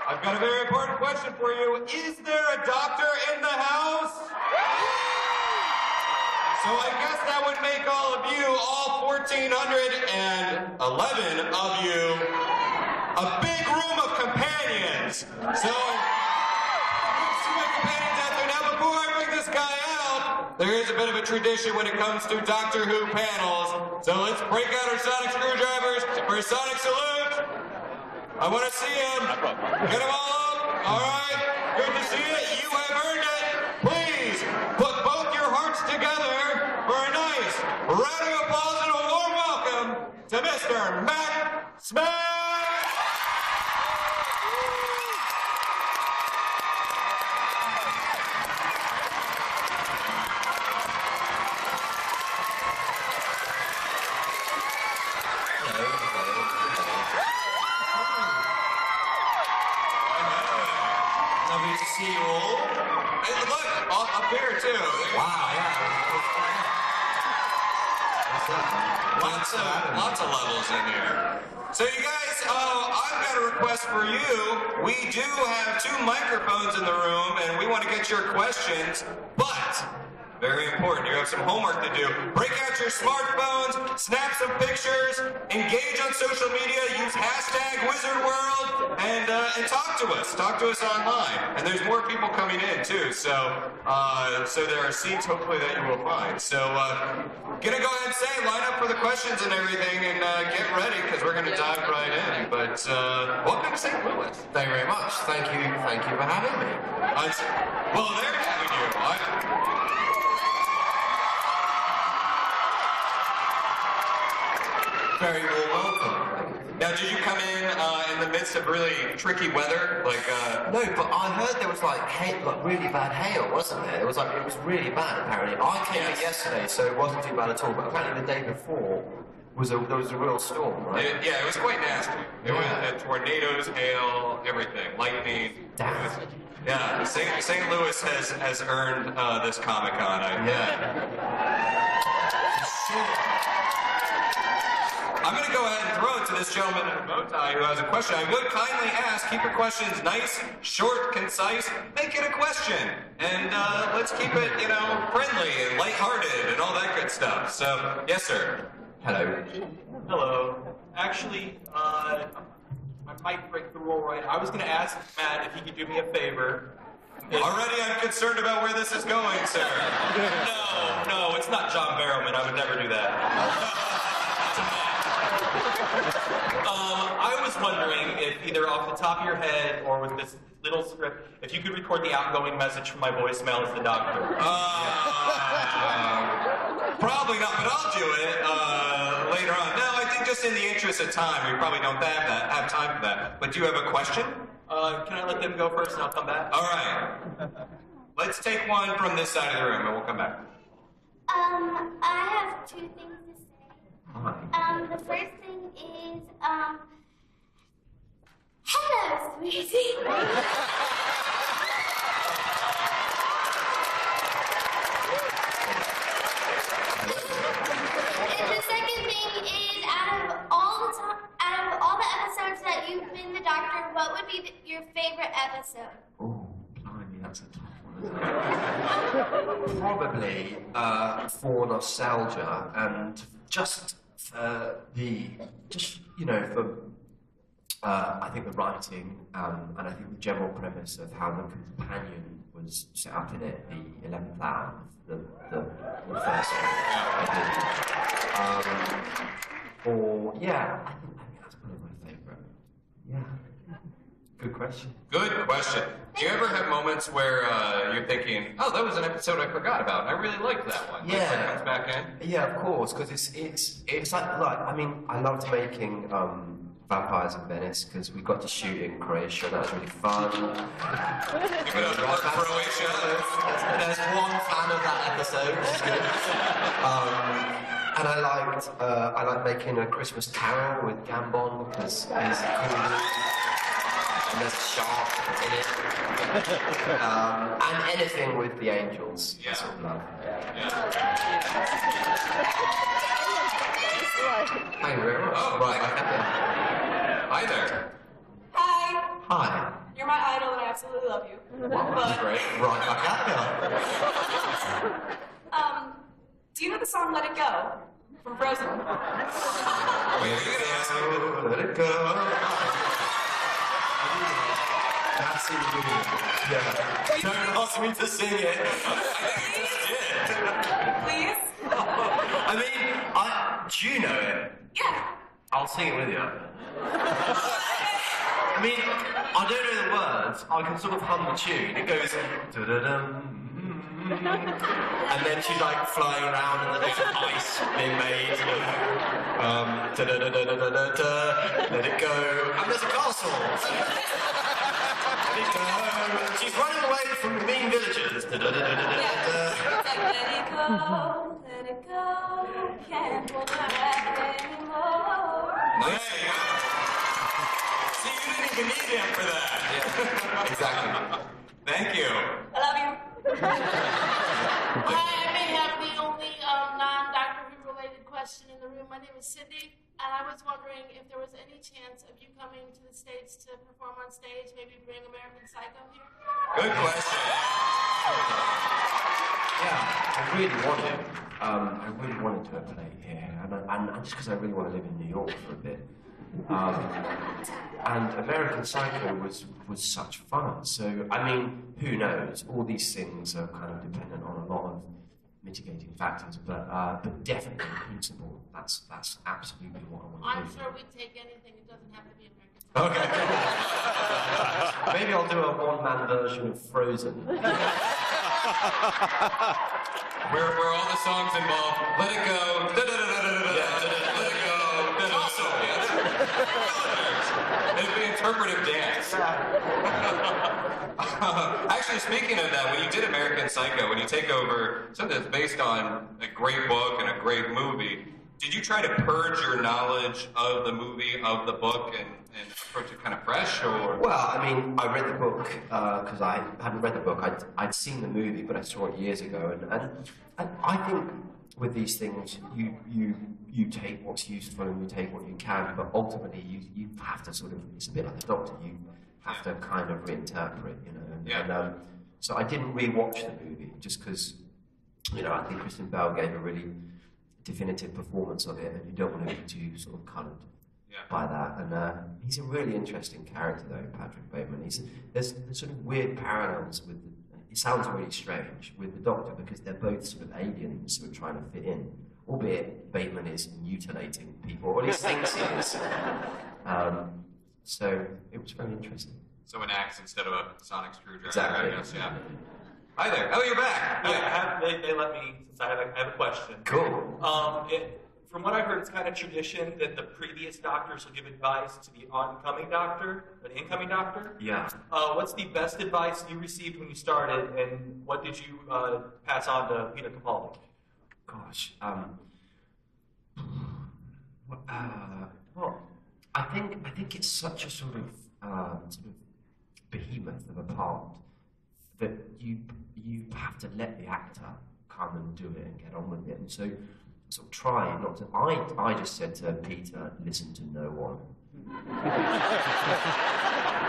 I've got a very important question for you. Is there a doctor in the house? So I guess that would make all of you, all 1,411 of you, a big room of companions. So, see my companions out there. Now, before I bring this guy out, there is a bit of a tradition when it comes to Doctor Who panels. So let's break out our sonic screwdrivers for a sonic salute. I want to see him. Get them all up. All right. Good to see you. You have earned it. Please put both your hearts together for a nice round of applause and a warm welcome to Mr. Matt Smith. Lovely to see you all. Hey, look, up here too. Wow, yeah. Lots of levels in here. So you guys, I've got a request for you. We do have 2 microphones in the room, and we want to get your questions, but very important, you have some homework to do. Break out your smartphones, snap some pictures, engage on social media, use #WizardWorld, and talk to us. Talk to us online. And there's more people coming in too, so there are seats hopefully that you will find. So gonna go ahead and say, line up for the questions and everything, and get ready because we're gonna dive right in. But welcome to St. Louis. Thank you very much. Thank you for having me. Well, they're having you. Very warm welcome. Now, did you come in the midst of really tricky weather? No, but I heard there was like really bad hail, wasn't there? It was really bad apparently. I came in yesterday, so it wasn't too bad at all. But apparently the day before there was a real storm, right? It was quite nasty. It was tornadoes, hail, everything, lightning. Damn. Yeah, St. Louis has earned this Comic-Con. I'm going to go ahead and throw it to this gentleman in a bow tie who has a question. I would kindly ask, keep your questions nice, short, concise, make it a question. And let's keep it, friendly and lighthearted and all that good stuff. So, yes, sir. Hello. Hello. Actually, I might break the rule right. I was going to ask Matt if he could do me a favor. Already I'm concerned about where this is going, sir. No, it's not John Barrowman. I would never do that. I was wondering if either off the top of your head or with this little script, if you could record the outgoing message from my voicemail as the doctor. Probably not, but I'll do it later on. No, I think just in the interest of time, we probably don't have time for that. But do you have a question? Can I let them go first and I'll come back? All right. Let's take one from this side of the room and we'll come back. I have 2 things to say. The first thing is, hello, sweetie. And the second thing is, out of all the episodes that you've been the doctor, what would be your favorite episode? Oh, blimey, that's a tough one. Probably for nostalgia and just I think the writing and I think the general premise of how the companion was set up in it, the 11th hour, the first one. I think that's probably my favourite. Yeah. Good question. Good question. Do you ever have moments where you're thinking, oh, that was an episode I forgot about. I really liked that one. Yeah. Like, comes back in? Yeah, of course, because it's like, I mean, I loved making Vampires in Venice because we got to shoot in Croatia. That was really fun. Croatia. There's one fan of that episode, which is good. And I liked making A Christmas Carol with Gambon because he's cool. And there's a shark in it. And anything with the angels. Yeah. Sort of love. Thank you very much. Oh, right. Hi there. Hi. Hi. You're absolutely love you. Wow, that's great. Right back at you. Do you know the song "Let It Go" from Frozen? Wait, are you gonna ask me? Let it go. That's it. Yeah. Don't ask me to sing it. Please? I mean, do you know it? Yeah. I'll sing it with you. I mean, I don't know the words. I can sort of hum the tune. It goes da-da-dum, and then she's like flying around and there's lots of ice being made. Da-da-da-da-da-da-da, let it go. And there's a castle. Let it go. She's running away from the mean villagers. Da-da-da-da-da-da-da. It's like, let it go, can't hold my breath anymore. Nice. See, you didn't even need him for that. Yeah, exactly. Thank you. I love you. I may have the only non-Doctor Who related question in the room. My name is Sydney, and I was wondering if there was any chance of you coming to the States to perform on stage, maybe bring American Psycho here? Good question. Yeah, I really wanted. I really wanted to play here, and just because I really want to live in New York for a bit. And American Psycho was such fun. So I mean, who knows? All these things are kind of dependent on a lot of mitigating factors, but definitely in principle, that's absolutely what I want to do. I'm sure we'd take anything. It doesn't have to be American Psycho. Okay. Maybe I'll do a one-man version of Frozen. Where all the songs involve let it go, let it go, awesome. It'd be interpretive dance. Actually, speaking of that, when you did American Psycho, when you take over something that's based on a great book and a great movie, did you try to purge your knowledge of the movie, of the book, and approach it kind of fresh, or? Well, I mean, I read the book because I hadn't read the book. I'd seen the movie, but I saw it years ago, and I think with these things, you take what's useful and you take what you can, but ultimately you have to sort of, it's a bit like the Doctor, you have to kind of reinterpret, you know. And so I didn't rewatch the movie just because, you know, I think Kristen Bell gave a really definitive performance of it, and you don't want to be too sort of coloured by that. And he's a really interesting character, though, Patrick Bateman. There's sort of weird parallels with. It sounds really strange with the Doctor because they're both sort of aliens who are trying to fit in, albeit Bateman is mutilating people, or at least thinks he is. So it was very interesting. So an axe instead of a sonic screwdriver, Exactly. I guess, yeah. Hi there. Oh, you're back. Yeah, they let me, since I have a question. Cool. From what I've heard, it's kind of tradition that the previous doctors will give advice to the incoming doctor. Yeah. What's the best advice you received when you started, and what did you pass on to Peter Capaldi? Gosh. Well, I think it's such a sort of behemoth of a part that you have to let the actor come and do it and get on with it, and so sort of try not to. I just said to Peter, listen to no one.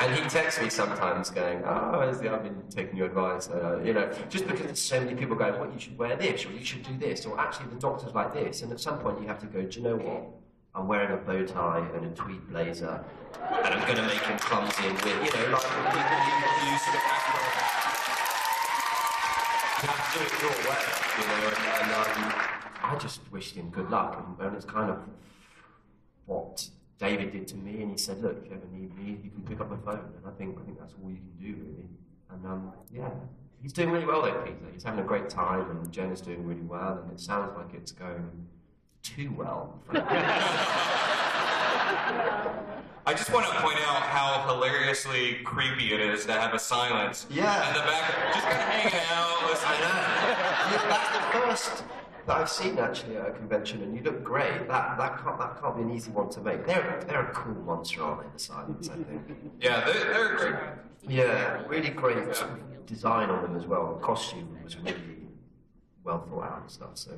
And he texts me sometimes going, I've been taking your advice, you know, just because there's so many people going, well, you should wear this, or you should do this, or actually the Doctor's like this, and at some point you have to go, do you know what? I'm wearing a bow tie and a tweed blazer, and I'm going to make him clumsy and weird, you know, like you sort of have to do it your way, you know, and I just wished him good luck, and it's kind of what David did to me, and he said, look, if you ever need me, you can pick up my phone, and I think that's all you can do, really. And yeah, he's doing really well there, Peter. He's having a great time, and Jen is doing really well, and it sounds like it's going too well. I just want to point out how hilariously creepy it is to have a silence in the back, just kind of hanging out, listening. I know. Yeah, that's the first that I've seen actually at a convention, and you look great. That can't be an easy one to make. They're a cool monster, aren't they? The silence, I think. Yeah, they're great. Yeah, really great sort of design on them as well. The costume was really well thought out and stuff. So.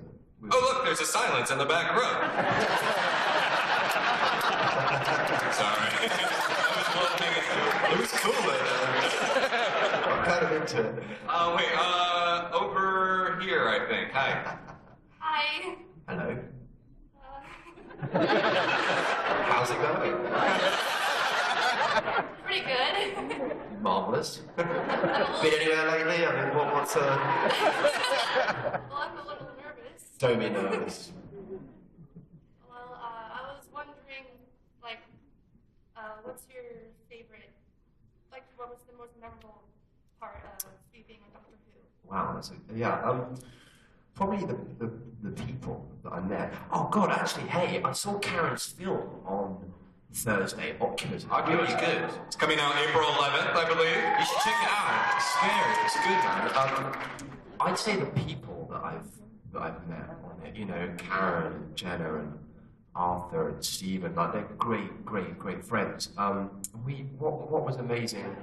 Oh look, there's a silence in the back row. Sorry. I was looking at it. It was cool, though. to it. Wait, over here, I think. Hi. Hi. Hello. Uh, How's it going? pretty good. Marvellous. Been anywhere lately? I mean, what's Well, I'm a little nervous. Don't be nervous. Well, I was wondering, like, what's your favorite, like, what was the most memorable part of you being on Doctor Who? Wow, probably the people that I met. Oh God, actually, hey, I saw Karen's film on Thursday, Oculus. Really good. It's coming out April 11th, I believe. You should check it out. It's scary. It's good, man. I'd say the people that I've met on it, you know, Karen and Jenna and Arthur and Stephen, like they're great friends. What was amazing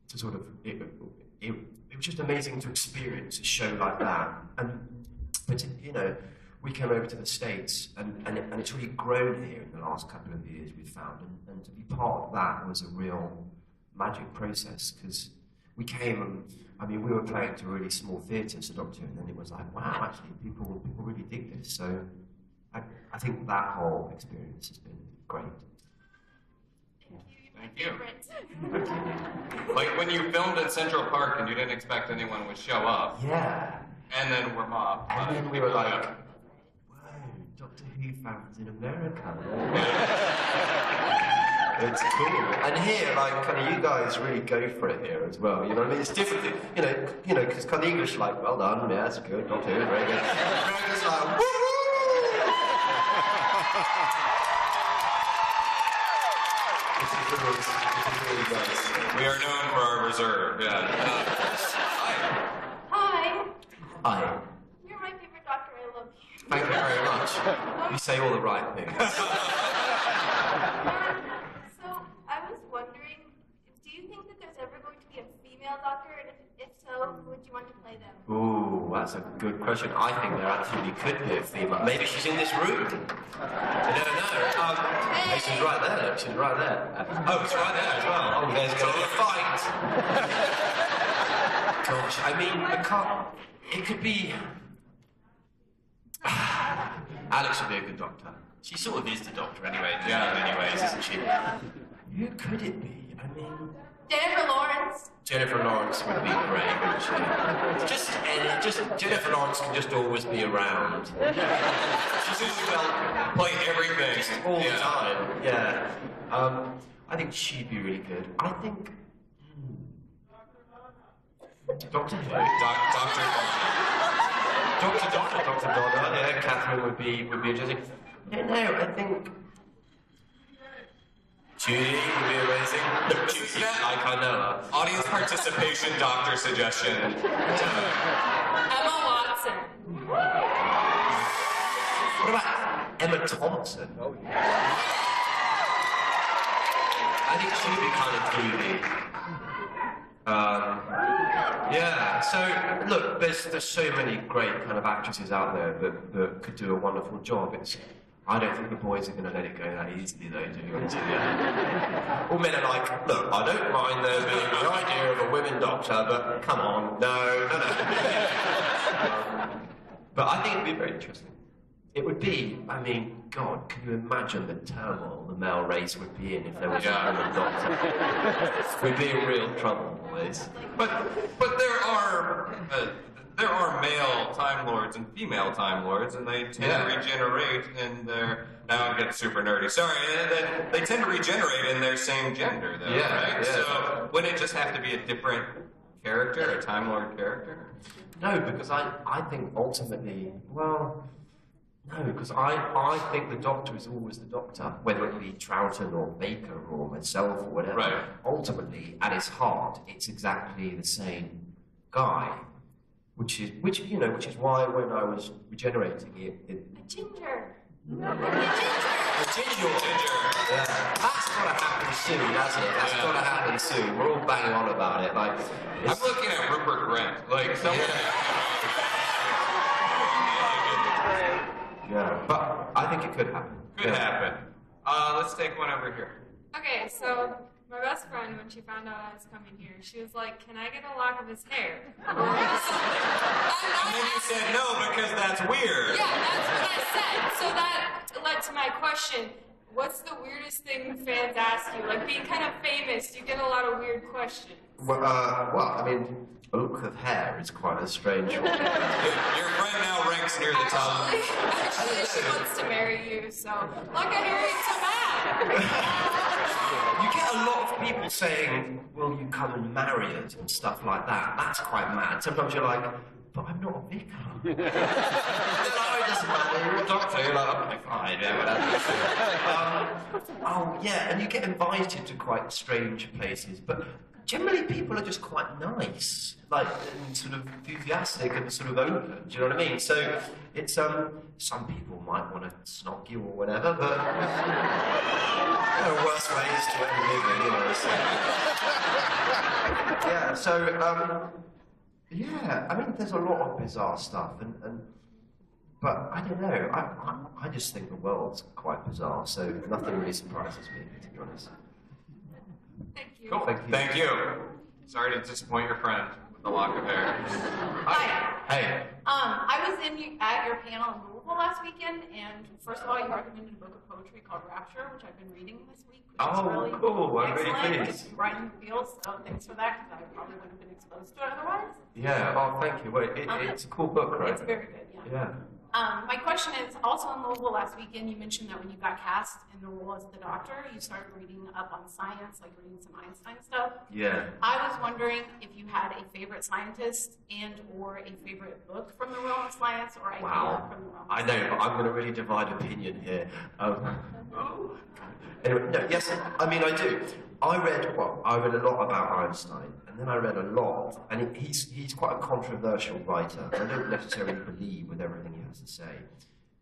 to sort of it was just amazing to experience a show like that, but you know, we came over to the States and it's really grown here in the last couple of years, we've found, and to be part of that was a real magic process, because we came and, I mean, we were playing to really small theatres, the Doctor, and then it was like, wow, actually, people really dig this. So I think that whole experience has been great. Thank you. Like when you filmed in Central Park and you didn't expect anyone would show up. Yeah. And then we're mob. And then we were like, whoa, Doctor Who fans in America. It's cool. And here, like, kind of, you guys really go for it here as well. You know what I mean? It's different, you know, because kind of English, like, well done, yeah, that's good, Doctor Who, very good. America's like, woo! We are known for our reserve, yeah. Hi. Hi. You're my favorite doctor. I love you. Thank you very much. You say all the right things. So, I was wondering, do you think that there's ever going to be a female doctor? And if so, who would you want to play them? Ooh, that's a good question. I think there absolutely could be a female. Maybe she's in this room. I don't know. Hey, she's right there. She's right there. Oh, it's right there as well. Oh, there's going to be a fight. Gosh, I mean, it could be. Alex would be a good doctor. She sort of is the doctor anyway. Yeah, in many ways, isn't she? Who could it be? I mean. Jennifer Lawrence. Jennifer Lawrence would be great, wouldn't she? Just Jennifer Lawrence can just always be around. She's just Play everything. just all the time. Yeah. I think she'd be really good. I think Doctor Who. Dr. Donna. Yeah, Catherine would be interesting. I don't know. I think Judy would be amazing. Judy, like I know her. Audience participation doctor suggestion. Emma Watson. What about Emma Thompson? Oh, yeah. I think she'd be kind of groovy. Yeah, so look, there's so many great kind of actresses out there that could do a wonderful job. I don't think the boys are going to let it go that easily, though, do you? All men are like, look, I don't mind there being the idea of a women doctor, but come on, no. But I think it'd be very interesting. It would be, I mean, God, can you imagine the turmoil the male race would be in if there was a woman doctor? We'd be in real trouble, boys. But there are male Time Lords and female Time Lords, and they tend to regenerate in their. Now I'm getting super nerdy. Sorry, they tend to regenerate in their same gender, though, right? Yeah. So wouldn't it just have to be a different character, a Time Lord character? No, because I think ultimately, well. No, because I think the Doctor is always the Doctor, whether it be Troughton or Baker or myself or whatever. Right. Ultimately, at his heart, it's exactly the same guy, which is why when I was regenerating A ginger. a ginger. Yeah, that's got to happen soon, hasn't it? That's got to happen soon. We're all banging on about it. Like, I'm looking at Rupert Grint, like someone. Yeah, but I think it could happen. Could happen. Let's take one over here. Okay, so my best friend, when she found out I was coming here, she was like, "Can I get a lock of his hair?" And then you said no because that's weird. Yeah, that's what I said. So that led to my question. What's the weirdest thing fans ask you? Like, being kind of famous, you get a lot of weird questions. Well, I mean, a look of hair is quite a strange one. Your friend now ranks near the top. Actually, she wants to marry you, so look at her, it's so bad. You get a lot of people saying, "Will you come and marry us?" and stuff like that. That's quite mad. Sometimes you're like, "But I'm not a vicar." No, it doesn't matter. You're a doctor. You're like, "Okay, fine, yeah, whatever." Oh, yeah, and you get invited to quite strange places, but generally people are just quite nice, like, and sort of enthusiastic and sort of open. Do you know what I mean? So it's some people might want to snog you or whatever, but there are worse ways to earn a living, you know. So. Yeah. So yeah. I mean, there's a lot of bizarre stuff, but I don't know. I just think the world's quite bizarre, so nothing really surprises me, to be honest. Thank you. Cool. Thank you. Sorry to disappoint your friend with the lock of hair. Hi. Hey. I was at your panel in Louisville last weekend, and first of all, you recommended a book of poetry called Rapture, which I've been reading this week. Which Oh, is really cool. I'm really excellent. pleased. It's right in the field, so thanks for that, because I probably wouldn't have been exposed to it otherwise. Yeah. Oh, thank you. Wait, it's a cool book, right? It's very good, yeah. Yeah. My question is, also in Louisville last weekend, you mentioned that when you got cast in the role as the doctor, you started reading up on science, like reading some Einstein stuff. Yeah. I was wondering if you had a favorite scientist and or a favorite book from the realm of science or idea from the realm of I science. know, but I'm going to really divide opinion here. Anyway, no, yes, I mean, I do. I read a lot about Einstein, and then I read a lot, and he's quite a controversial writer. I don't necessarily believe with everything he has to say,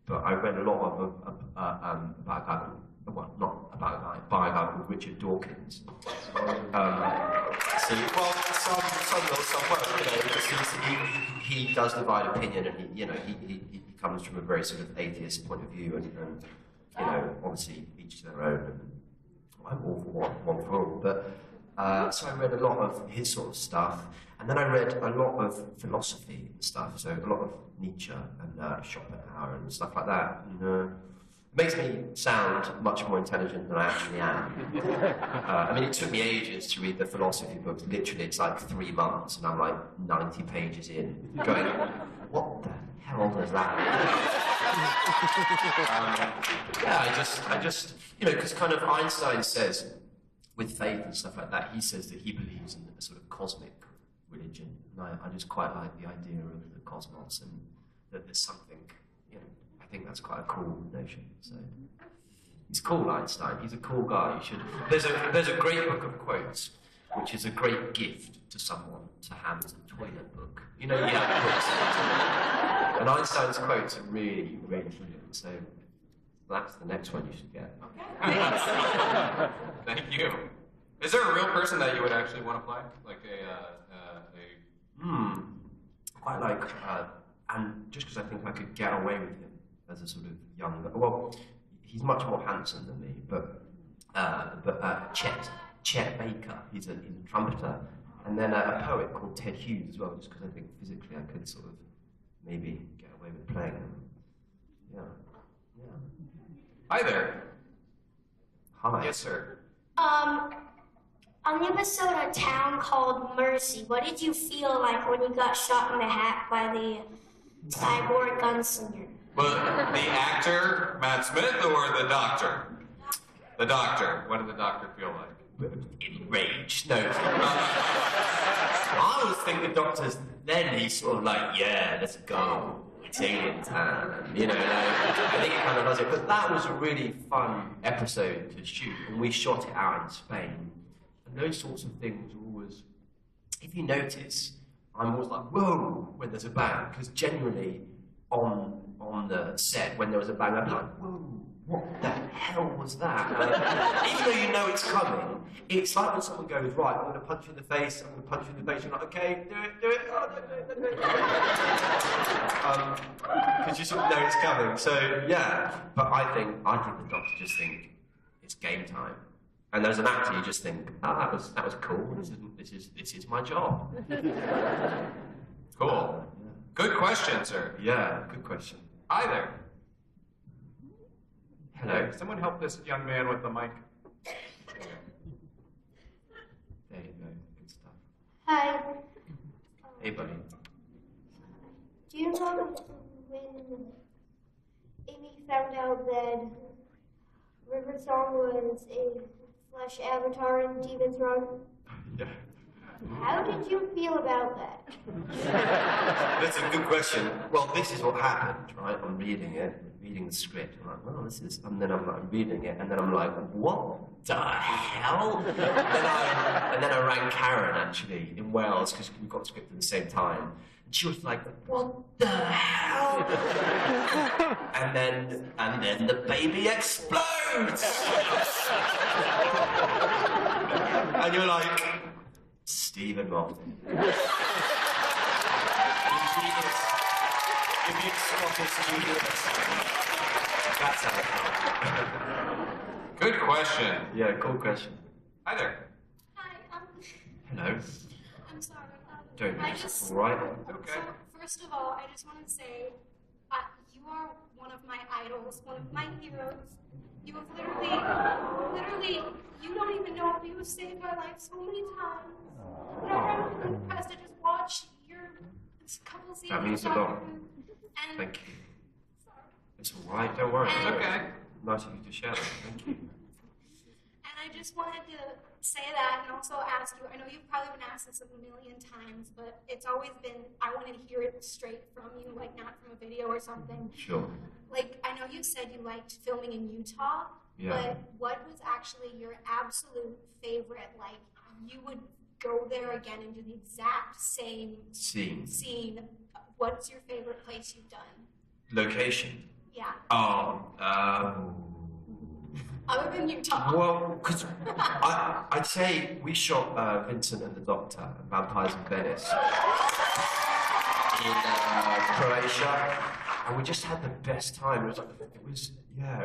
but I read a lot about a guy called, well, not about a guy, by a guy called Richard Dawkins. Some work, you know, because he does divide opinion, and he comes from a very sort of atheist point of view, and you know, obviously each to their own. And I'm all for one for all, but so I read a lot of his sort of stuff, and then I read a lot of philosophy and stuff, so a lot of Nietzsche and Schopenhauer and stuff like that. And, it makes me sound much more intelligent than I actually am. I mean, it took me ages to read the philosophy books. Literally, it's like 3 months, and I'm like 90 pages in, going, what the hell does that mean? Yeah, I just, you know, because kind of Einstein says, with faith and stuff like that, he says that he believes in a sort of cosmic religion. And I just quite like the idea of the cosmos and that there's something, you know, I think that's quite a cool notion. So he's cool, Einstein. He's a cool guy. You should. There's a great book of quotes, which is a great gift to someone to hand as a toilet book. You know, you have books. And Einstein's quotes are really, really brilliant. So that's the next one you should get. Thank you. Is there a real person that you would actually want to play? Like Quite like, and just because I think I could get away with him as a sort of young, well, he's much more handsome than me, but Chet Baker, he's a trumpeter, and then a poet called Ted Hughes as well, just because I think physically I could sort of maybe get away with playing them. Yeah. Hi there. Hi. Yes, sir. On the episode of Town called Mercy, what did you feel like when you got shot in the hat by the cyborg gunslinger? Well, the actor, Matt Smith, or the doctor? The doctor. What did the doctor feel like? Enraged. No. I always think the doctor's then he's sort of like, yeah, let's go. It's alien time. You know, like, I think it kind of does it. But that was a really fun episode to shoot, and we shot it out in Spain. And those sorts of things are always, if you notice, I'm always like, whoa, when there's a bang, because generally on the set, when there was a bang, I'd be like, whoa, what the hell was that? Even though you know it's coming, it's like when someone goes, right, I'm going to punch you in the face, I'm going to punch you in the face, you're like, okay, do it, oh, no. Because you sort of know it's coming, so yeah. But I think the doctors just think it's game time. And as an actor, you just think, that was cool. This is my job. Cool. Good question, sir. Yeah, good question. Hi there. Hello. Someone help this young man with the mic. There you go. Good stuff. Hi. Hey, buddy. Do you know when Amy found out that River Song was a flesh avatar in Demon's Run? Yeah. How did you feel about that? That's a good question. Well, this is what happened, right? I'm reading the script. I'm like, well, this is, and then I'm like reading it, and then I'm like, what the hell? and then I rang Karen actually in Wales because we got the script at the same time. And she was like, what the hell? and then the baby explodes. and you're like, Stephen Moffat. That's how it happened. Good question. Yeah, cool question. Hi there. Hi, Hello. I'm sorry. Don't I know. just, All right. Okay. so, first of all, I just want to say, you are one of my idols, one of my heroes. You have literally, you don't even know, you have saved my life so many times. Whenever I'm impressed, I just watch your couple scenes. That means a lot. And Thank you. It's all right. Don't worry. It's okay. Nice of you to share that. Thank you. And I just wanted to say that and also ask you, I know you've probably been asked this a million times, but it's always been, I wanted to hear it straight from you, like not from a video or something. Sure. Like, I know you said you liked filming in Utah, Yeah. but what was actually your absolute favorite? Like, you would go there again and do the exact same scene. What's your favorite place you've done? Location. Yeah. Other than Utah. Well, because I'd say we shot Vincent and the Doctor and Vampires in Venice in Croatia, and we just had the best time. It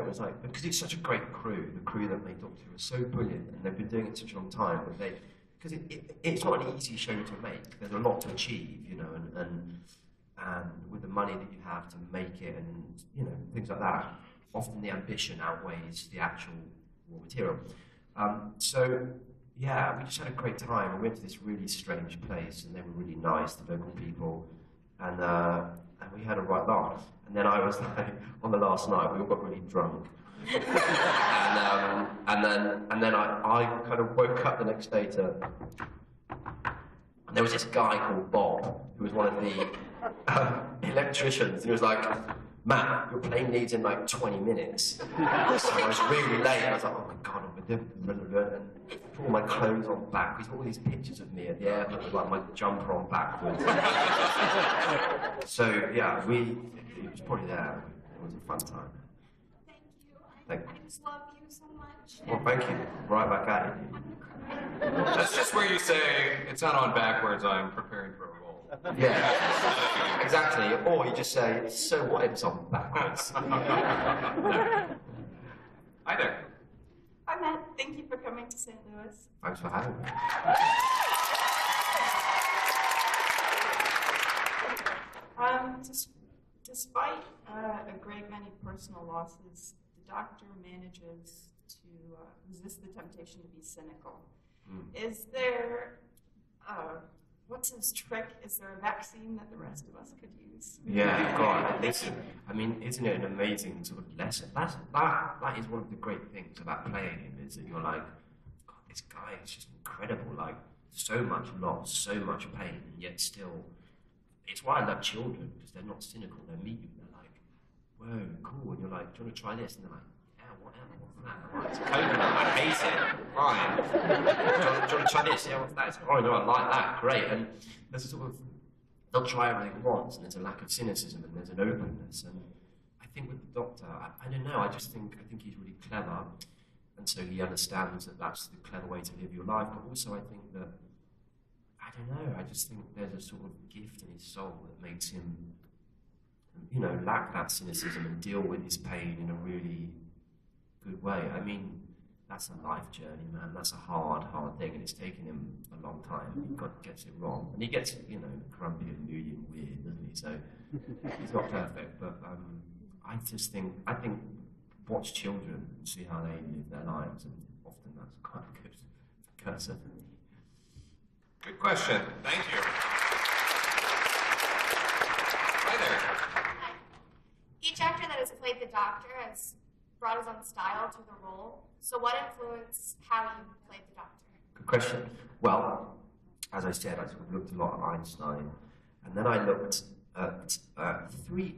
was like because it's such a great crew. The crew that made Doctor was so brilliant, and they've been doing it such a long time. But because it's not an easy show to make. There's a lot to achieve, you know, and with the money that you have to make it, and you know things like that. Often the ambition outweighs the actual raw material. So, yeah, we just had a great time. We went to this really strange place, and they were really nice, the local people, and we had a right laugh. And then I was like, on the last night, we all got really drunk. and then I kind of woke up the next day to... And there was this guy called Bob, who was one of the electricians, and he was like, Matt, your plane leaves in like 20 minutes. So I was really late. I was like, oh my God, and put all my clothes on backwards. All these pictures of me at the airport with like my jumper on backwards. So yeah, it was probably there. It was a fun time. Thank you. I just love you so much. Well, thank you. Right back at you. That's just where you say, it's not on backwards, I'm preparing for a role. Yeah, exactly. Or you just say, so what if it's on backwards? Hi there. Hi, Matt. Thank you for coming to St. Louis. Thanks for having me. Despite a great many personal losses, the Doctor manages to resist the temptation to be cynical. Is there, what's his trick? Is there a vaccine that the rest of us could use? Yeah, God, listen. I mean, isn't it an amazing sort of lesson? That is one of the great things about playing him, is that you're like, God, this guy is just incredible. Like, so much loss, so much pain, and yet still... It's why I love children, because they're not cynical. They meet you, and they're like, whoa, cool. And you're like, do you want to try this? And they're like, yeah, whatever, what's that? Right, it's coconut, I hate it. Fine. Do you want to try this? Yeah, what's that? It's, oh, no, I like that, great. And there's a sort of, they'll try everything once, and there's a lack of cynicism, and there's an openness. And I think with the Doctor, I don't know, I think he's really clever, and so he understands that that's the clever way to live your life, but also I think that, I don't know, I just think there's a sort of gift in his soul that makes him, you know, lack that cynicism and deal with his pain in a really good way. I mean, that's a life journey, man. That's a hard thing, and it's taken him a long time. He gets it wrong, and he gets, you know, grumpy and moody and weird, doesn't he? So he's not perfect, but I think watch children and see how they live their lives, and often that's quite a good precursor. Good question. Thank you. Hi there. Hi. Each actor that has played the Doctor has brought his own style to the role. So what influenced how you played the Doctor? Good question. Well, as I said, I sort of looked a lot at Einstein, and then I looked at three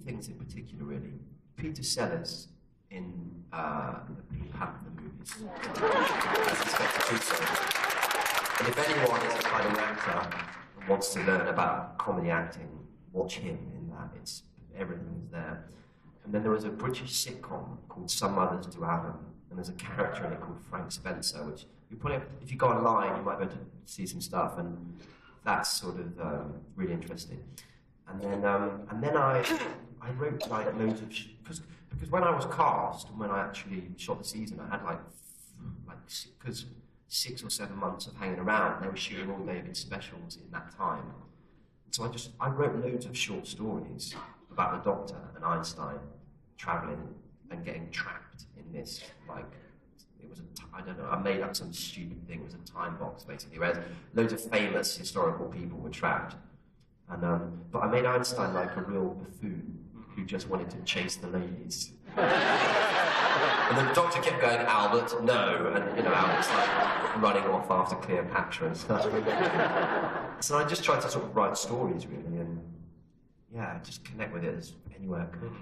things in particular, really. Peter Sellers in the Pink Panther movies, as Inspector Clouseau. And if anyone is a kind of actor and wants to learn about comedy acting, watch him in that. It's everything is there. And then there was a British sitcom called Some Others Do Adam, and there's a character in it called Frank Spencer, which you probably, if you go online, you might be able to see some stuff, and that's sort of really interesting. And then I wrote like loads of because when I was cast and when I actually shot the season, I had because 6 or 7 months of hanging around. They were shooting all David specials in that time. So I wrote loads of short stories about the Doctor and Einstein traveling and getting trapped in this, like, it was I don't know, I made up some stupid thing. It was a time box, basically, where loads of famous historical people were trapped. And but I made Einstein like a real buffoon who just wanted to chase the ladies. And the Doctor kept going, Albert, no, and you know, Albert's like running off after Cleopatra and stuff. So I just tried to sort of write stories, really, and yeah, just connect with it as anywhere I could.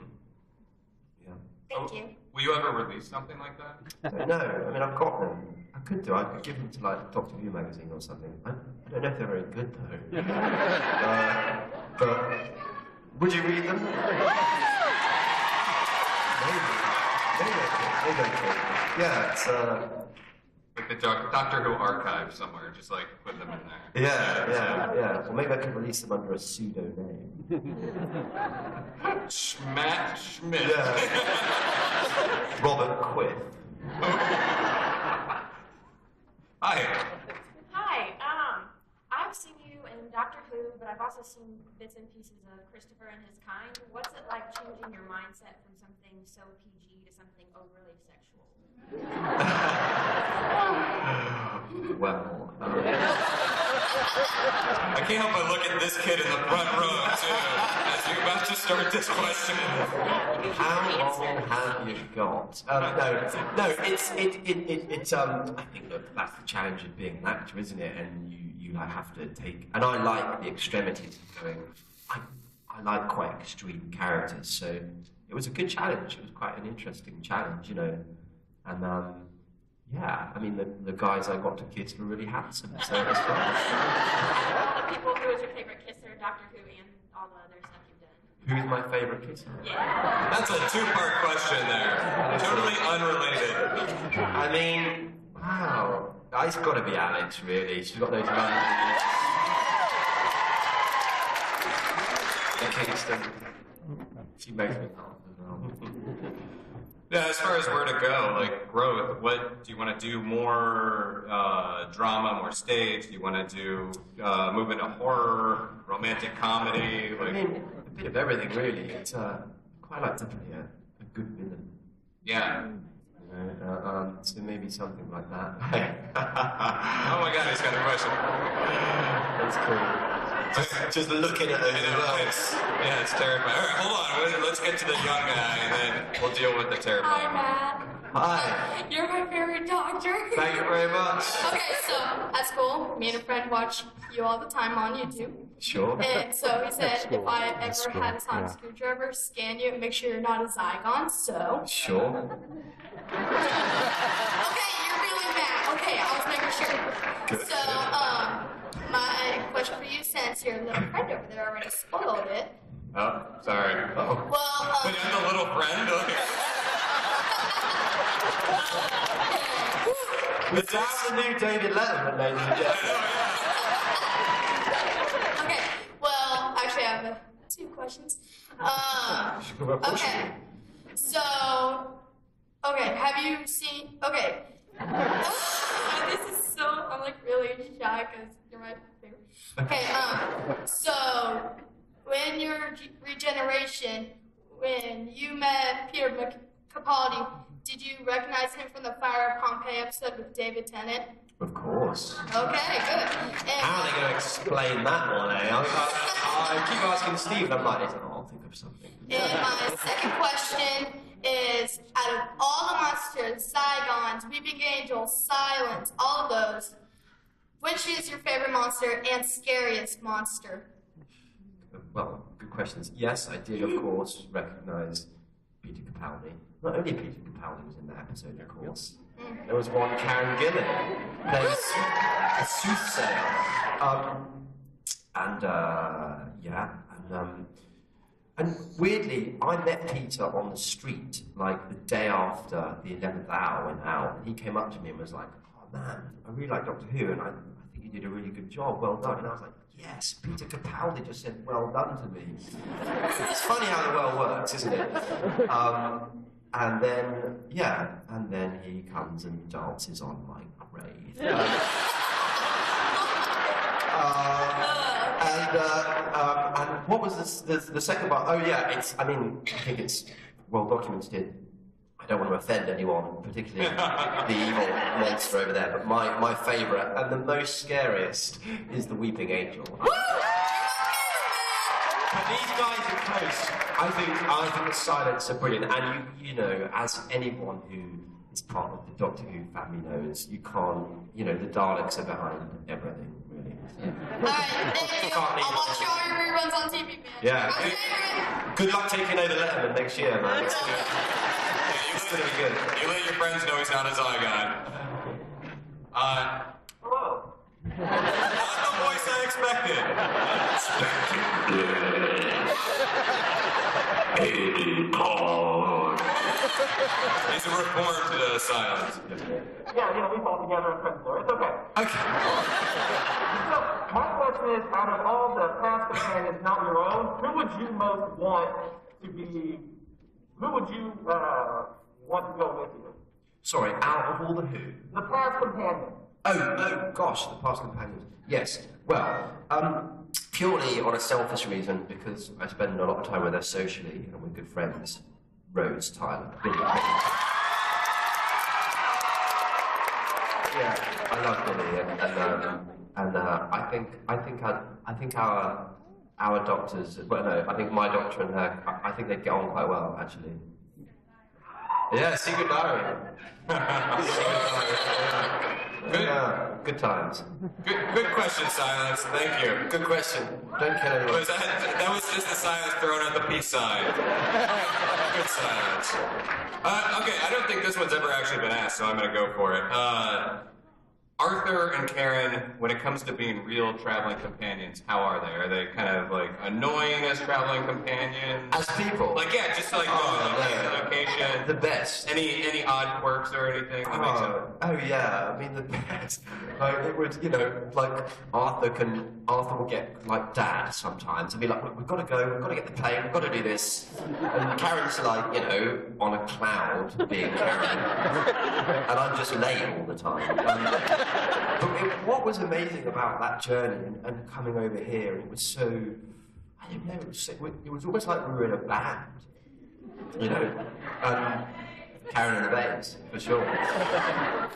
Yeah. Thank you. Will you ever release something like that? No, I mean, I've got them. I could do. I could give them to like Doctor Who magazine or something. I don't know if they're very good though. But would you read them? Maybe. Yeah, it's like the Doctor Who archive somewhere, just like put them in there. Yeah. Or maybe I could release them under a pseudo name. Matt Schmidt. Yeah. Robert Quiff. Hi. Hi. I've seen you in Doctor Who, but I've also seen bits and pieces of Christopher and His Kind. What's it like changing your mindset from something so PG to something overly sexual? Well, I can't help but look at this kid in the front row, too, as you're about to start this question. how long have you got? No, it's I think, look, that's the challenge of being an actor, isn't it? And you like have to take, and I like the extremities of going, I like quite extreme characters, so it was a good challenge. It was quite an interesting challenge, you know, and yeah, I mean, the guys I got to kiss were really handsome, so it was fun. All the people, who was your favorite kisser, Doctor Who, and all the other stuff you've done? Who's my favorite kisser? Yeah. That's a two-part question there. Totally unrelated. I mean, wow. It's got to be Alex, really. She's got those London... Kingston. She makes me laugh as well. Yeah, as far as where to go, like growth, what do you want to do? More drama, more stage? Do you want to do move into horror, romantic comedy? Like, I mean, a bit of everything, really. It's quite like to play a good villain. Yeah. You know, so maybe something like that. Oh my God, he's got a question. That's cool. Just looking at those results. Yeah, it's terrifying. All right, hold on. Let's get to the young guy, and then we'll deal with the terrifying. Hi, Matt. Hi. You're my favorite doctor. Thank you very much. Okay, so at school, me and a friend watch you all the time on YouTube. Sure. And so he said if I ever had a sonic screwdriver, scan you and make sure you're not a Zygon, so... Sure. Okay, you're really mad. Okay, I was making sure. Good. So, my question for you, since your little friend over there already spoiled it. Oh, sorry. Oh. Well, But I'm the little friend. It's the new David Letterman, ladies and gentlemen. okay, well, actually I have 2 questions. Okay, so Okay, have you seen? Okay. This is so. I'm like really shy because you're my favorite. Okay. So when your regeneration, when you met Peter Capaldi, did you recognize him from the Fire of Pompeii episode with David Tennant? Of course. Okay, good. And How are they going to explain that one, eh? I keep asking Steve, and I'm like, I'll think of something. And my second question is, out of all the monsters, Zygons, Weeping Angels, Silence, all of those, which is your favorite monster and scariest monster? Well, good questions. Yes, I did, of course, recognise Peter Capaldi. Not only Peter Capaldi was in that episode, of course. There was one Karen Gillan, playing a soothsayer. And weirdly, I met Peter on the street, like the day after the 11th hour went out, and he came up to me and was like, "Oh man, I really like Doctor Who, and I think you did a really good job, well done." And I was like, "Yes, Peter Capaldi just said well done to me." It's funny how the world works, isn't it? And then he comes and dances on my grave. And what was the second part? Oh yeah, I think it's well documented. I don't want to offend anyone, particularly the evil monster over there, but my favourite and the most scariest is the Weeping Angel. And these guys are close. I think the silence are brilliant, and you know, as anyone who is part of the Doctor Who family knows, you can't, you know, the Daleks are behind everything, really. Alright, thank you. I'll watch all your reruns on TV, man. Yeah. Good luck taking over Letterman next year, man. It's gonna be good. You let your friends know he's not a Zygon. Hello. Not the voice I expected. He's a reform to the silence. Yeah, we fall together in principle. It's okay. Okay. So, my question is, out of all the past companions, not your own, who would you most want to be, who would you want to go with you? Sorry, out of all the who? The past companions. Oh, gosh, the past companions. Yes. Well, purely on a selfish reason, because I spend a lot of time with her socially and we're good friends. Rose, Tyler, Billy. Yeah, I love Billy, and I think our doctors. Well, no, I think my doctor and her. I think they get on quite well, actually. Yeah, Secret Diary. Good times. Good question, Silence. Thank you. Good question. Don't kill anyone. That was just the silence thrown at the peace sign. Good silence. Okay, I don't think this one's ever actually been asked, so I'm going to go for it. Arthur and Karen, when it comes to being real traveling companions, how are they? Are they kind of like annoying as traveling companions? As people? Like, yeah, just like on location. The best. Any odd quirks or anything that makes it? Yeah, I mean the best. Like it would, you know, like Arthur will get like Dad sometimes and be like, we've got to go, we've got to get the plane, we've got to do this. And Karen's like, you know, on a cloud being Karen. And I'm just late all the time. But what was amazing about that journey and coming over here, it was so, I don't know, it was almost like we were in a band, you know, Karen and the Babes, for sure.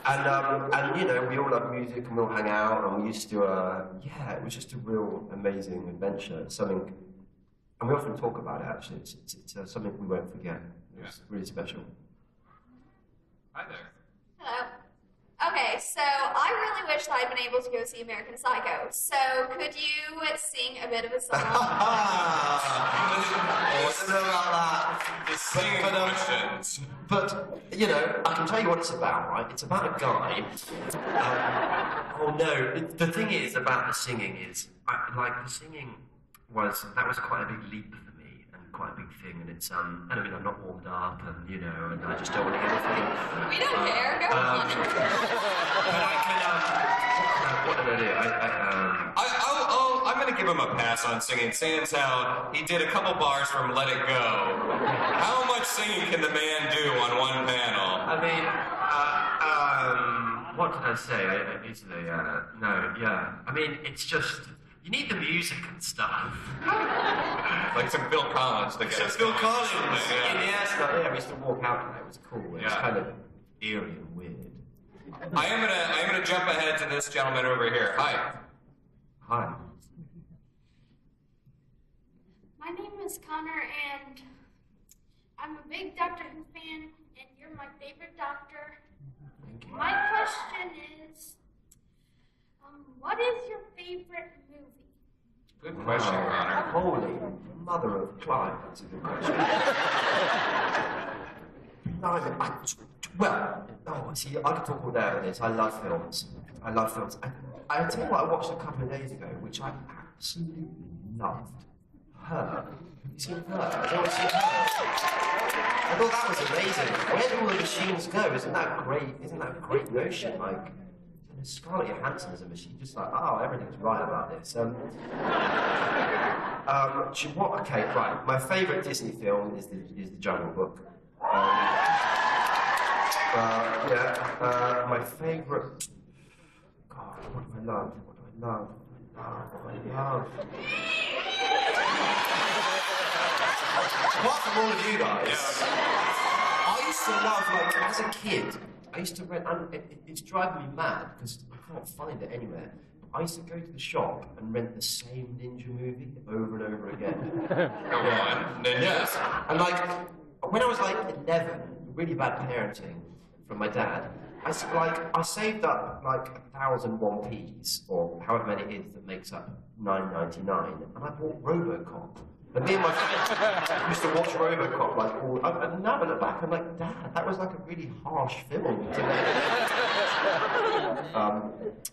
And you know, we all love music and we all hang out and we used to, it was just a real amazing adventure. It's something, and we often talk about it actually, it's something we won't forget. It was really special. Hi there. Hello. Okay, so I really wish that I'd been able to go see American Psycho. So could you sing a bit of a song? I wasn't know about that. The singing questions. But, you know, I can tell you what it's about, right? It's about a guy. The thing is about the singing is, the singing was quite a big leap for me and quite a big thing. And it's, and I mean, I'm not warmed up and, you know, and I just don't want to get the thing. We don't care, go on. What did I do? I'm going to give him a pass on singing, since how he did a couple bars from Let It Go. How much singing can the man do on one panel? I mean, what can I say? I mean, it's just, you need the music and stuff. Like some Phil Collins to get us Phil going. Collins. Yeah. Yeah, we used to walk out and it was cool. It was Yeah. kind of eerie and weird. I am gonna jump ahead to this gentleman over here. Hi. Hi. My name is Connor, and I'm a big Doctor Who fan, and you're my favorite Doctor. My question is, what is your favorite movie? Good question, Connor. Holy mother of Clive, that's a good question. See, I could talk all day about this. I love films. I tell you what I watched a couple of days ago, which I absolutely loved. Her. Have you seen Her? I thought that was amazing. Where do all the machines go? Isn't that great? Isn't that a great notion? Like, Scarlett Johansson is a machine, just like, oh, everything's right about this. Okay, right. My favourite Disney film is the Jungle Book. My favourite. God, what do I love? Apart from all of you guys, I used to love, like, as a kid, I used to rent, and it's driving me mad because I can't find it anywhere. I used to go to the shop and rent the same ninja movie over and over again. Go on, ninjas. Yes. And like, when I was like 11, really bad parenting from my dad, I saved up like 1,001 Ps, or however many it is that makes up $9.99, and I bought RoboCop. And me and my friends used to watch RoboCop like all. And now I look back, I'm like, Dad, that was like a really harsh film to make.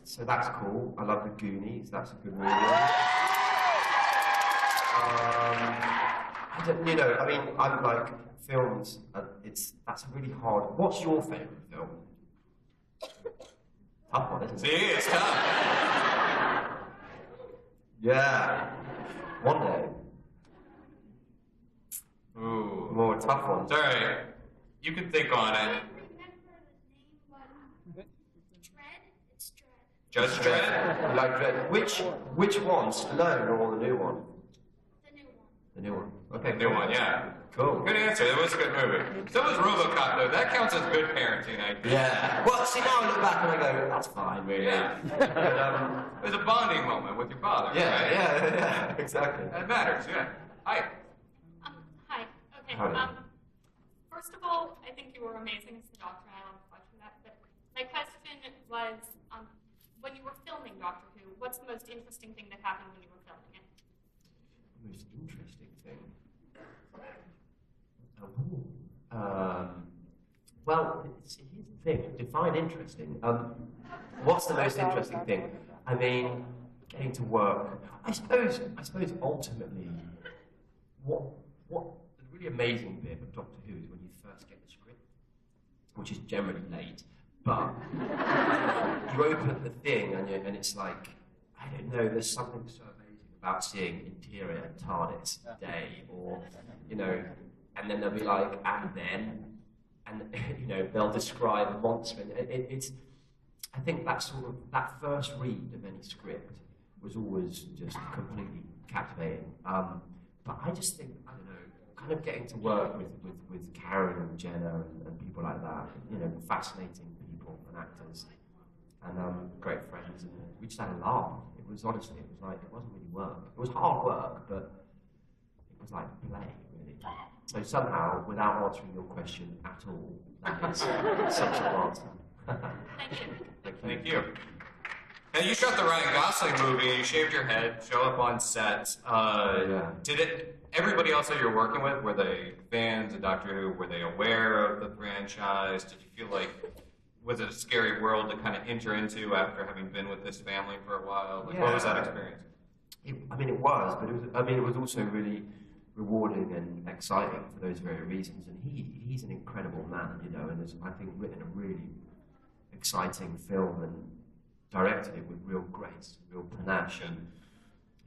So that's cool. I love The Goonies. That's a good movie. I'm like films. That's really hard. What's your favourite film? Tough one, isn't it? See, it's tough. Yeah. One day. Ooh. More tough ones. It's all right. You can think on it. It's Dredd. Judge Dredd? You like Dredd. Which one? Stallone or the new one? The new one. The new one. Okay, New one, yeah. Cool. Good answer. That was a good movie. So was RoboCop, though. That counts as good parenting, I think. Yeah. Well, see, now I look back and I go, that's fine, really. Yeah. But, It was a bonding moment with your father. yeah, right? yeah, exactly. That matters, yeah. Hi. Hi. Okay. Hi. First of all, I think you were amazing as the Doctor. I don't have a question for that. But my question was, when you were filming Doctor Who, what's the most interesting thing that happened when you were filming it? The most interesting thing. Well, here's the thing. Define interesting. What's the most interesting thing? I mean, getting to work. I suppose ultimately, what the really amazing bit of Doctor Who is when you first get the script, which is generally late, but you open the thing and it's like, I don't know, there's something so amazing about seeing interior TARDIS day, or, and then they'll be like, and then, and they'll describe a monster. And I think that first read of any script was always just completely captivating. But I just think, I don't know, kind of getting to work with Karen and Jenna and people like that, fascinating people and actors, and great friends, and we just had a laugh. It wasn't really work. It was hard work, but it was like play, really. So somehow, without answering your question at all, that is such an answer. Thank you. Thank you. And you shot the Ryan Gosling movie, and you shaved your head, show up on set. Yeah. Everybody else that you're working with, were they fans of Doctor Who? Were they aware of the franchise? Did you feel like, was it a scary world to kind of enter into after having been with this family for a while? Like, what was that experience? It was, but it was also really rewarding and exciting for those very reasons. And he's an incredible man, and has, I think, written a really exciting film and directed it with real grace, real panache, and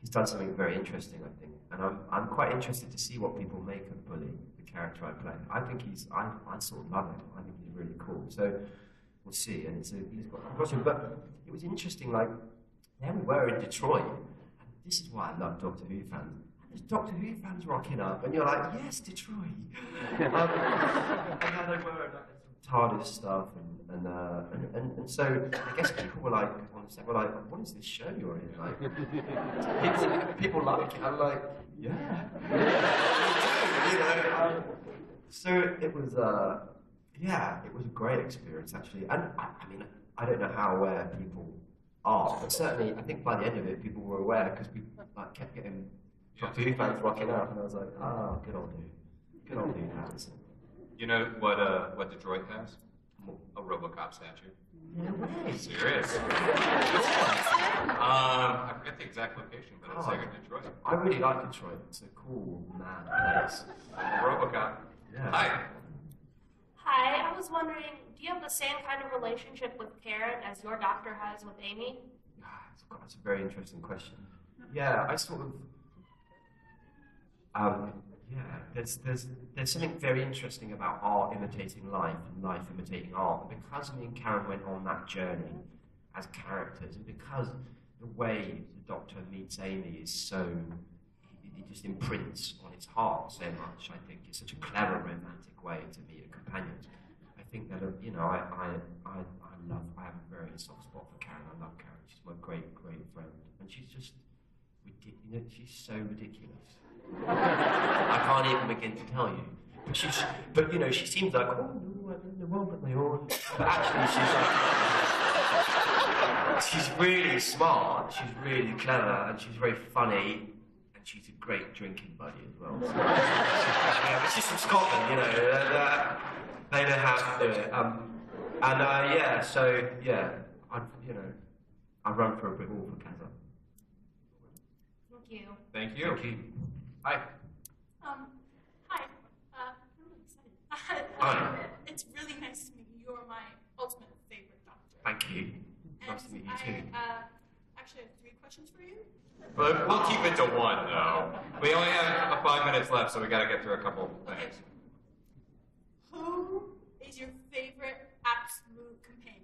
he's done something very interesting, I think. And I'm quite interested to see what people make of Bully, the character I play. I think I sort of love him. I think he's really cool. So we'll see. And he's got a costume. But it was interesting, like, there we were in Detroit. And this is why I love Doctor Who fans. There's Doctor Who fans rocking up, and you're like, yes, Detroit. And then they were TARDIS stuff, and so I guess people were like, on set were like, what is this show you're in? Like, people like it. I'm like, yeah, you know. So it was, yeah, it was a great experience actually, and I mean, I don't know how aware people are, but certainly I think by the end of it, people were aware because we like kept getting Doctor Who fans rocking up, and I was like, oh, good old dude fans. You know what Detroit has? A RoboCop statue. No way. Serious. I forget the exact location, but it's like in Detroit. I really like Detroit. It's a cool, mad place. RoboCop. Yeah. Hi. Hi, I was wondering, do you have the same kind of relationship with Karen as your doctor has with Amy? That's a very interesting question. Yeah, I sort of. Yeah, there's something very interesting about art imitating life and life imitating art. And because me and Karen went on that journey as characters, and because the way the Doctor meets Amy is so, it just imprints on his heart so much. I think it's such a clever, romantic way to meet a companion. I think that you know, I have a very soft spot for Karen. I love Karen. She's my great friend, and she's just, you know, she's so ridiculous. I can't even begin to tell you. But you know, she seems like, oh no, I'm in the world, but my own. But actually, she's really smart. She's really clever, and she's very funny, and she's a great drinking buddy as well. So, yeah, but she's from Scotland, you know. They know how to do it. Yeah, so yeah, I run for a brick wall for Kazza. Thank you. Thank you. Thank you. Hi. Hi. I'm really excited. Hi. It's really nice to meet you. You're my ultimate favorite doctor. Thank you. Nice to meet you too. I actually have 3 questions for you. But we'll keep it to one, though. We only have 5 minutes left, so we got to get through a couple things. Who is your favorite absolute companion?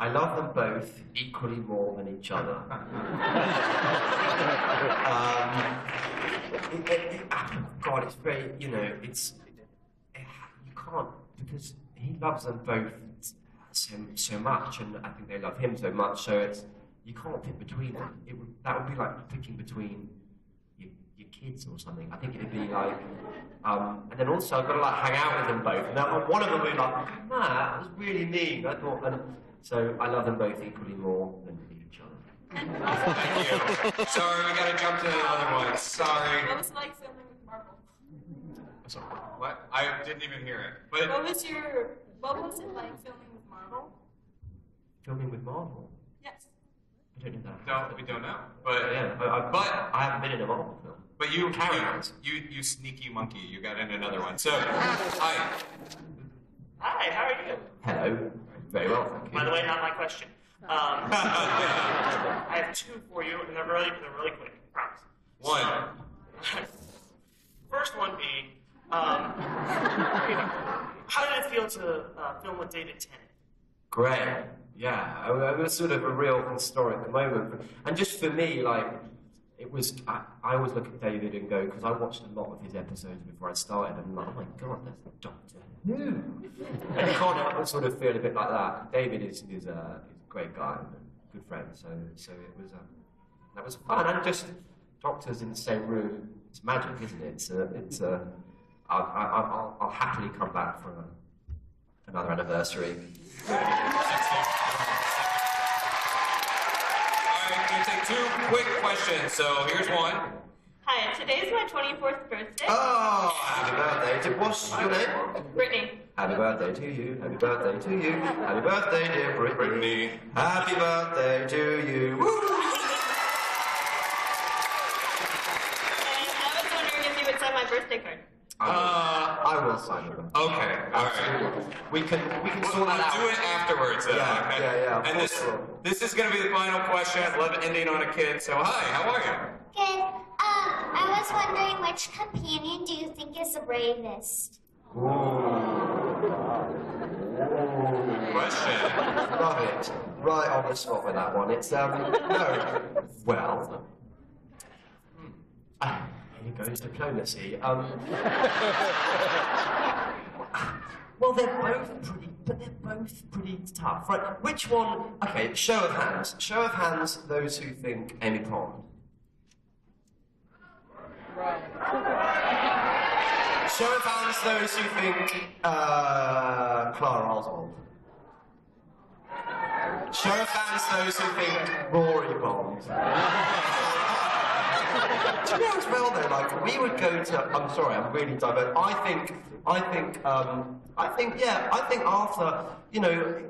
I love them both equally more than each other. God, it's very, you know, you can't, because he loves them both so much, and I think they love him so much, so you can't pick between them. That would be like picking between your kids or something. I think it'd be like, and then also I've got to like hang out with them both. And then one of them would be like, man, that was really mean. I thought, so I love them both equally more than each other. Thank you. Sorry, we got to jump to the other one. Sorry. What was it like filming with Marvel? Sorry. What? I didn't even hear it. But What was it like filming with Marvel? Filming with Marvel? Yes. I don't know that. No, we don't know. But yeah, but I haven't been in a Marvel film. But you sneaky monkey, you got in another one. So, hi. Hi, how are you? Hello. Very well, thank you. By the way, not my question. I have 2 for you, and they're really quick. Promise. One. First one being, how did it feel to film with David Tennant? Great. Yeah, it was sort of a real historic moment. And just for me, like, it was, I always look at David and go, because I watched a lot of his episodes before I started, and I'm like, oh my God, that's Doctor Who. And you can't help but sort of feel a bit like that. David is a great guy and a good friend, so it was, that was fun. And just doctors in the same room, it's magic, isn't it? I'll happily come back for another anniversary. I'm going to take 2 quick questions. So here's one. Hi, today's my 24th birthday. Oh, happy birthday to what's your name? Brittany. Happy birthday to you. Happy birthday to you. Happy birthday, dear Brittany. Happy birthday to you. Woo! And I was wondering if you would sign my birthday card. I will sign with them. Okay, alright. We can sort that out. We'll do it afterwards, though. Yeah, okay? yeah. And this is going to be the final question. I love ending on a kid. So, hi, how are you? Good. I was wondering which companion do you think is the bravest? Question. Love it. Right on the spot with that one. It's, no. Well. Here goes diplomacy. Well, they're both pretty tough. Right, which one? Okay, show of hands. Show of hands, those who think Amy Pond. Show of hands, those who think Clara Oswald. Show of hands, those who think Rory Bond. Do you know as well though, like, we would go to, I'm sorry, I'm really diverse. I think Arthur, you know,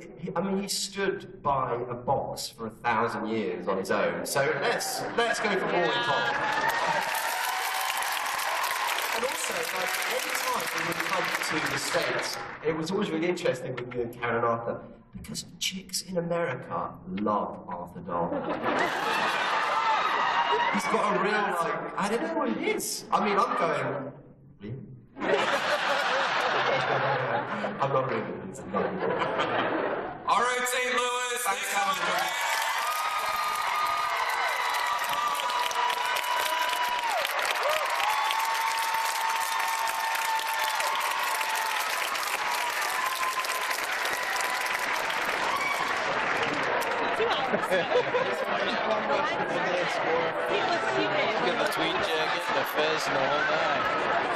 he stood by a box for 1,000 years on his own. So let's go for Rory Bond. And also, like, every time we would come to the States, it was always really interesting with me and Karen and Arthur, because chicks in America love Arthur Darwin. He's got a real, like, I don't know what it is. I mean, I'm going, really? I'm not really. All right, St. Louis. Thanks for coming. Get the tweet jacket, the fez, and the whole nine.